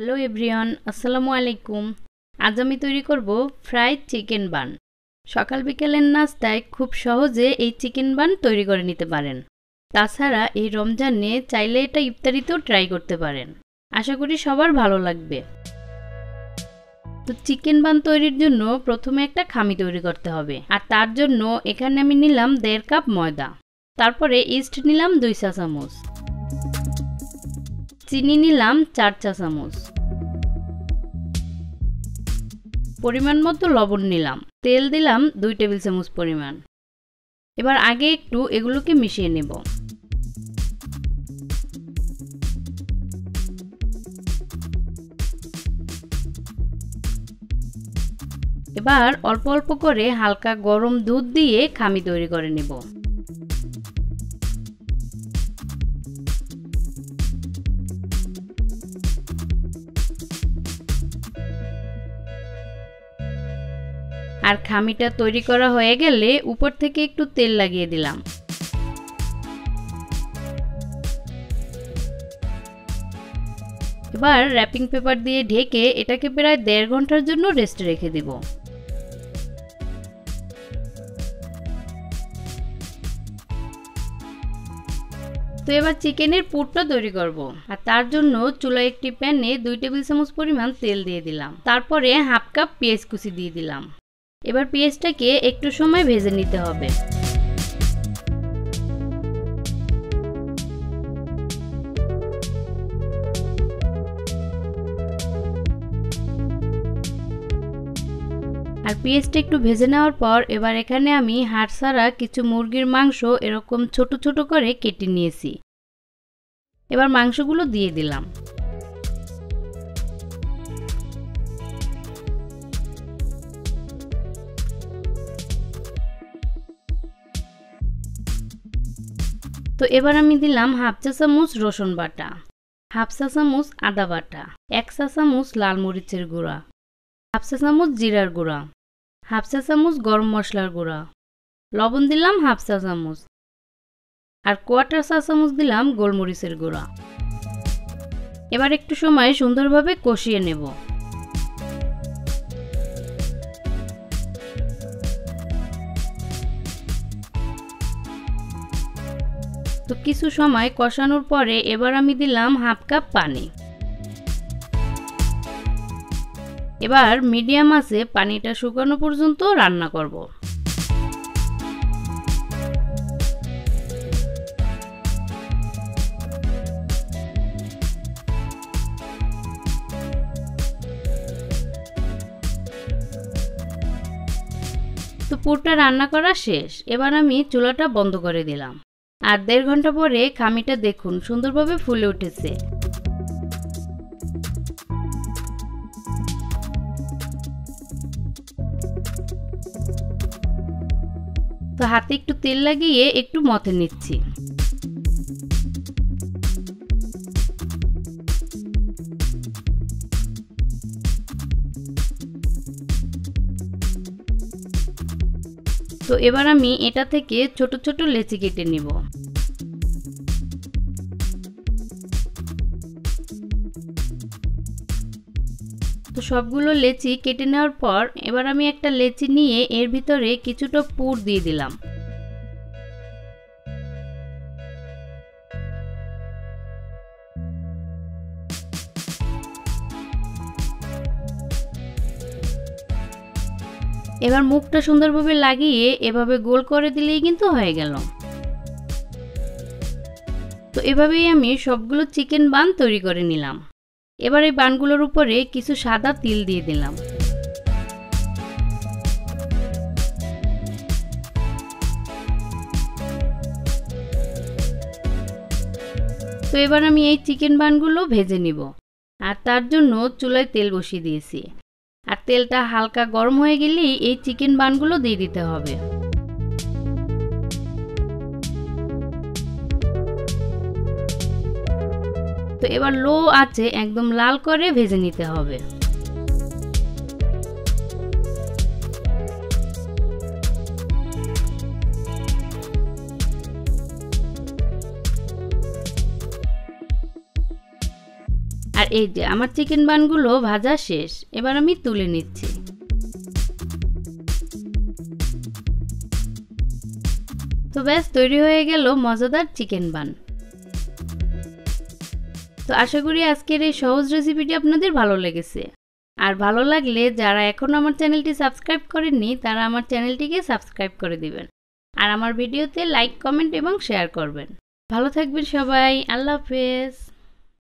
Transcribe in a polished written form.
Hello everyone, আসসালামু আলাইকুম। আজ আমি তৈরি করব ফ্রাইড চিকেন বান। সকাল বিকেলের নাস্তায় খুব সহজে এই চিকেন বান তৈরি করে নিতে পারেন। তাছাড়া এই রমজানে চাইলে এটা ইফতারিতেও ট্রাই করতে পারেন। আশা করি সবার ভালো লাগবে। তো চিকেন বান তৈরির জন্য প্রথমে একটা খামি তৈরি করতে হবে, আর তার জন্য এখানে আমি নিলাম 1.5 কাপ ময়দা। তারপরে ইস্ট নিলাম 2 চা চামচ, চিনি নিলাম 4 চা চামচ, পরিমাণ মতো লবণ নিলাম, তেল দিলাম 2 টেবিল চামচ পরিমাণ। এবার আগে একটু এগুলোকে মিশিয়ে নেব। এবার অল্প অল্প করে হালকা গরম দুধ দিয়ে খামি তৈরি করে নেব। আর খামিটা তৈরি করা হয়ে গেলে উপর থেকে একটু তেল লাগিয়ে দিলাম। এবার র্যাপিং পেপার দিয়ে ঢেকে এটাকে প্রায় 1.5 ঘন্টার জন্য রেস্টে রেখে দিব। তো এবার চিকেনের পুরটা তৈরি করব, আর তার জন্য চুলায় একটি প্যানে 2 টেবিল চামচ পরিমাণ তেল দিয়ে দিলাম। তারপরে হাফ কাপ পেঁয়াজ কুচি দিয়ে দিলাম। এবার পেঁয়াজটাকে একটু সময় ভেজে নিতে হবে। আর পেঁয়াজটা একটু ভেজে নেওয়ার পর এবার এখানে আমি হাড় ছাড়া কিছু মুরগির মাংস এরকম ছোট ছোট করে কেটে নিয়েছি। এবার মাংসগুলো দিয়ে দিলাম। তো এবার আমি দিলাম হাফ চা চামচ রসুন বাটা, হাফ চা চামচ আদা বাটা, 1 চা চামচ লাল মরিচের গুঁড়া, হাফ চা চামচ জিরার গুঁড়া, হাফ চা চামচ গরম মশলার গুঁড়া, লবণ দিলাম হাফ চা চামচ, আর 1/4 চা চামচ দিলাম গোলমরিচের গুঁড়া। এবার একটু সময় সুন্দরভাবে কষিয়ে নেব। তো কিছু সময় কষানোর পরে এবার আমি দিলাম হাফ কাপ পানি। এবার মিডিয়াম আঁচে পানিটা শুকানো পর্যন্ত রান্না করব। তো পুরটা রান্না করা শেষ। এবার আমি চুলাটা বন্ধ করে দিলাম। আর 1.5 ঘন্টা পরে খামিটা দেখুন সুন্দরভাবে ফুলে উঠেছে। তো হাতে একটু তেল লাগিয়ে একটু মথে নিচ্ছি। তো এবার আমি এটা থেকে ছোট ছোট লেচি কেটে নিব। তো সবগুলো লেচি কেটে নেওয়ার পর এবার আমি একটা লেচি নিয়ে এর ভিতরে কিছুটা পুর দিয়ে দিলাম। এবার মুখটা সুন্দরভাবে লাগিয়ে এভাবে গোল করে দিলেই কিন্তু হয়ে গেল। তো এভাবেই আমি সবগুলো চিকেন বান তৈরি করে নিলাম। এবার এই বানগুলোর উপরে কিছু সাদা তিল দিয়ে দিলাম। তো এবার আমি এই চিকেন বানগুলো ভেজে নিব, আর তার জন্য চুলায় তেল বসিয়ে দিয়েছি। আর তেলটা হালকা গরম হয়ে গেলেই এই চিকেন বানগুলো দিয়ে দিতে হবে। তো এবার লো আঁচে একদম লাল করে ভেজে নিতে হবে। আর এই যে আমার চিকেন বানগুলো ভাজা শেষ, এবার আমি তুলে নিচ্ছি। তো ব্যাস তৈরি হয়ে গেল মজাদার চিকেন বান। তো আশা করি আজকের এই সহজ রেসিপিটি আপনাদের ভালো লেগেছে। আর ভালো লাগলে যারা এখনও আমার চ্যানেলটি সাবস্ক্রাইব করেননি তারা আমার চ্যানেলটিকে সাবস্ক্রাইব করে দিবেন। আর আমার ভিডিওতে লাইক, কমেন্ট এবং শেয়ার করবেন। ভালো থাকবেন সবাই। আল্লাহ হাফেজ।